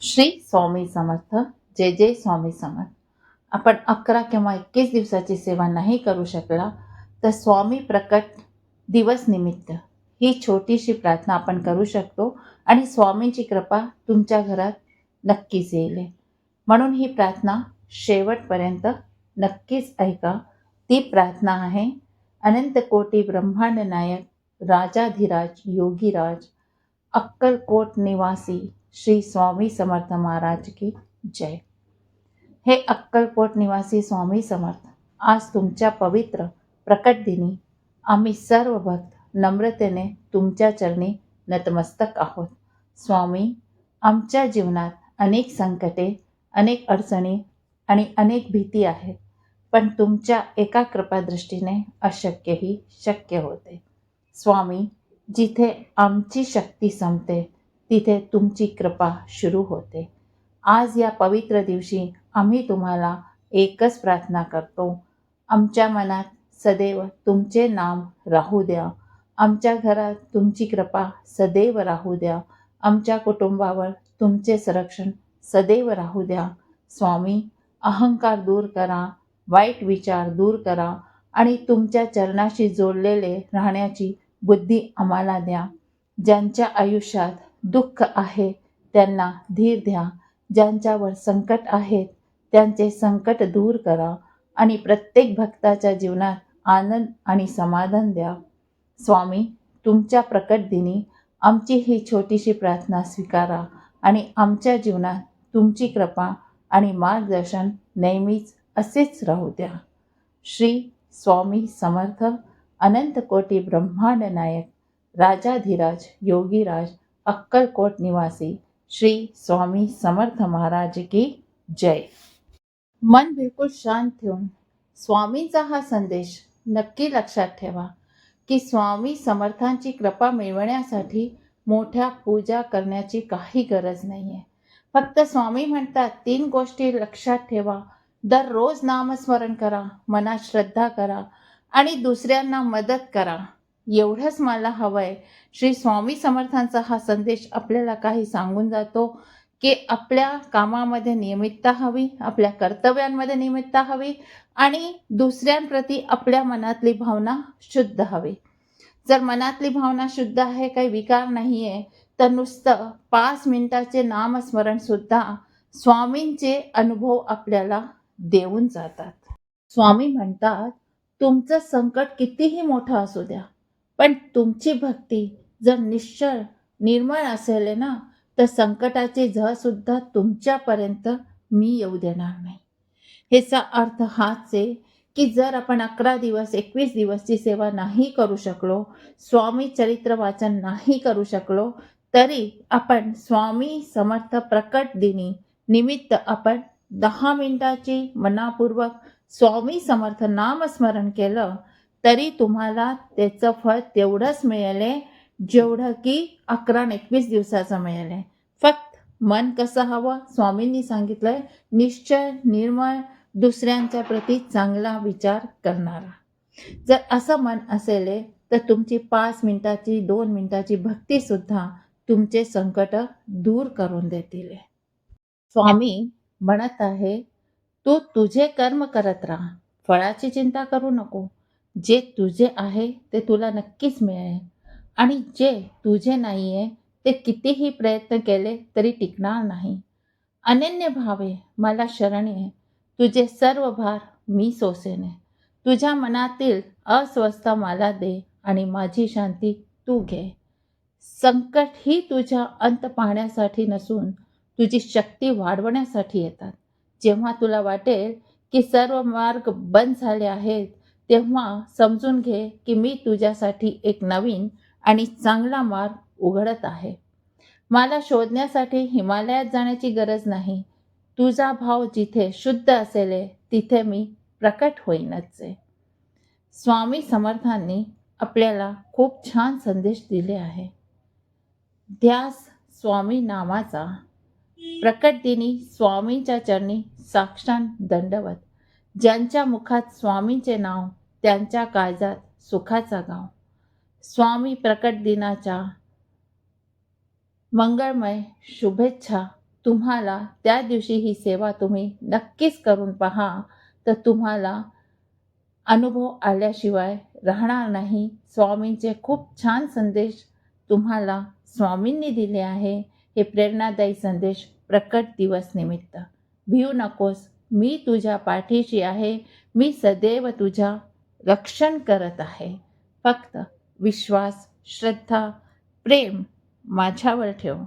श्री स्वामी समर्थ. जय जय स्वामी समर्थ. आपण 11 किंवा 21 दिवसाची सेवा नाही करू शकला तर स्वामी प्रकट दिवस निमित्त ही छोटीशी प्रार्थना आपण करू शकतो आणि स्वामींची कृपा तुमच्या घरात नक्कीच येईल. म्हणून ही प्रार्थना शेवटपर्यंत नक्कीच ऐका. ती प्रार्थना आहे, अनंत कोटी ब्रह्मांड नायक राजाधिराज योगीराज अक्कलकोट निवासी श्री स्वामी समर्थ महाराज की जय. हे अक्कलकोट निवासी स्वामी समर्थ, आज तुमच्या पवित्र प्रकट दिनी आम्ही सर्व भक्त नम्रतेने तुमच्या चरणी नतमस्तक आहोत. स्वामी, आमच्या जीवनात अनेक संकटे, अनेक अडचणी आणि अनेक भीती आहेत, पण तुमच्या एका कृपादृष्टीने अशक्यही शक्य होते. स्वामी, जिथे आमची शक्ती संपते तिथे तुमची कृपा सुरू होते. आज या पवित्र दिवशी आम्ही तुम्हाला एकच प्रार्थना करतो, आमच्या मनात सदैव तुमचे नाम राहू द्या. आमच्या घरात तुमची कृपा सदैव राहू द्या. आमच्या कुटुंबावर तुमचे संरक्षण सदैव राहू द्या. स्वामी, अहंकार दूर करा, वाईट विचार दूर करा आणि तुमच्या चरणाशी जोडलेले राहण्याची बुद्धी आम्हाला द्या. ज्यांच्या आयुष्यात दुःख आहे त्यांना धीर द्या. ज्यांच्यावर संकट आहेत त्यांचे संकट दूर करा आणि प्रत्येक भक्ताच्या जीवनात आनंद आणि समाधान द्या. स्वामी, तुमच्या प्रकट दिनी आमची ही छोटीशी प्रार्थना स्वीकारा आणि आमच्या जीवनात तुमची कृपा आणि मार्गदर्शन नेहमीच असेच राहू द्या. श्री स्वामी समर्थ, अनंत कोटी ब्रह्मांड नायक राजाधिराज योगीराज अक्कलकोट निवासी श्री स्वामी समर्थ महाराज की जय. मन बिलकुल शांत ठेवून स्वामींचा हा संदेश नक्की लक्षात ठेवा की स्वामी समर्थांची कृपा मिळवण्यासाठी मोठ्या पूजा करण्याची काही गरज नाहीये. फक्त स्वामी म्हणतात 3 गोष्टी लक्षात ठेवा. दररोज नामस्मरण करा, मनात श्रद्धा करा आणि दुसऱ्यांना मदत करा. एवढंच मला हवंय. श्री स्वामी समर्थांचा हा संदेश आपल्याला काही सांगून जातो की आपल्या कामामध्ये नियमितता हवी, आपल्या कर्तव्यांमध्ये नियमितता हवी आणि दुसऱ्यांप्रती आपल्या मनातली भावना शुद्ध हवी. जर मनातली भावना शुद्ध आहे, काही विकार नाही आहे, तर नुसतं 5 मिनिटाचे नामस्मरण सुद्धा स्वामींचे अनुभव आपल्याला देऊन जातात. स्वामी म्हणतात, तुमचं संकट कितीही मोठं असू द्या, पण तुमची भक्ती जर निश्चळ निर्मळ असेल ना, तर संकटाची झळ सुद्धा तुमच्यापर्यंत मी येऊ देणार नाही. ह्याचा अर्थ हाच आहे की जर आपण 11 दिवस 21 दिवसची सेवा नाही करू शकलो, स्वामी चरित्र वाचन नाही करू शकलो, तरी आपण स्वामी समर्थ प्रकट दिनी निमित्त आपण 10 मिनिटाची मनापूर्वक स्वामी समर्थ नामस्मरण केलं तरी तुम्हाला त्याचं फळ तेवढंच मिळेल जेवढं की 11 आणि 21 दिवसाचं मिळेल. फक्त मन कसं हवं? स्वामींनी सांगितलंय, निश्चय निर्मळ, दुसऱ्यांच्या प्रती चांगला विचार करणारा. जर असं मन असेल तर तुमची 5 मिनिटाची 2 मिनिटाची भक्ती सुद्धा तुमचे संकट दूर करून देतील. स्वामी म्हणत आहे, तू तुझे कर्म करत राहा, फळाची चिंता करू नको. जे तुझे आहे ते तुला नक्कीच मिळेल आणि जे तुझे नाही आहे ते कितीही प्रयत्न केले तरी टिकणार नाही. अनन्य भावे मला शरण ये, तुझे सर्व भार मी सोसेन. तुझ्या मनातील अस्वस्थता मला दे आणि माझी शांती तू घे. संकट ही तुझ्या अंत पाहण्यासाठी नसून तुझी शक्ती वाढवण्यासाठी येतात. जेव्हा तुला वाटेल की सर्व मार्ग बंद झाले आहेत, तेव्हा समजून घे की मी तुझ्यासाठी एक नवीन आणि चांगला मार्ग उघडत आहे. मला शोधण्यासाठी हिमालयात जाण्याची गरज नाही. तुझा भाव जिथे शुद्ध असेल तिथे मी प्रकट होईनच. स्वामी समर्थांनी आपल्याला खूप छान संदेश दिले आहे. ध्यास स्वामी नामाचा. प्रकट दिनी स्वामींच्या चरणी साष्टांग दंडवत. ज्यांच्या मुखात स्वामींचे नाव त्यांच्या काळजात सुखाचा गाव. स्वामी प्रकट दिनाच्या मंगळमय शुभेच्छा तुम्हाला त्या दिवशी ही सेवा तुम्ही नक्कीच करून पहा, तर तुम्हाला अनुभव आल्याशिवाय राहणार नाही. स्वामींचे खूप छान संदेश तुम्हाला स्वामींनी दिले आहे. हे प्रेरणादायी संदेश प्रकट दिवस निमित्त. भिऊ नकोस, मी तुझ्या पाठीशी आहे. मी सदैव तुझ्या रक्षण करत आहे. फक्त विश्वास, श्रद्धा, प्रेम माझ्यावर ठेव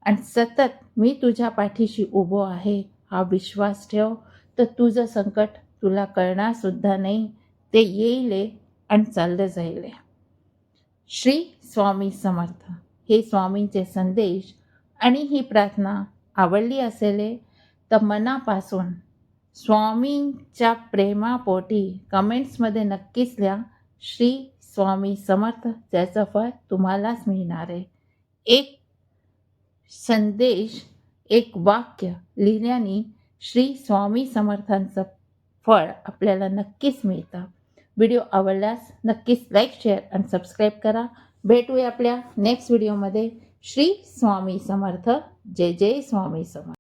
आणि सतत मी तुझ्या पाठीशी उभो आहे हा विश्वास ठेव, तर तुझं संकट तुला कळणार सुद्धा नाही. ते येईल आणि चाललं जाईल. श्री स्वामी समर्थ. हे स्वामींचे संदेश आणि ही प्रार्थना आवडली असेल तर मनापासून स्वामींच्या प्रेमापोटी कमेंट्समध्ये नक्कीच लिहा श्री स्वामी समर्थ. त्याचं फळ तुम्हालाच मिळणार आहे. एक संदेश, एक वाक्य लिहिल्याने श्री स्वामी समर्थांचं फळ आपल्याला नक्कीच मिळतं. व्हिडिओ आवडल्यास नक्कीच लाईक, शेअर आणि सबस्क्राईब करा. भेटूया आपल्या नेक्स्ट व्हिडिओमध्ये. श्री स्वामी समर्थ. जय जय स्वामी समर्थ.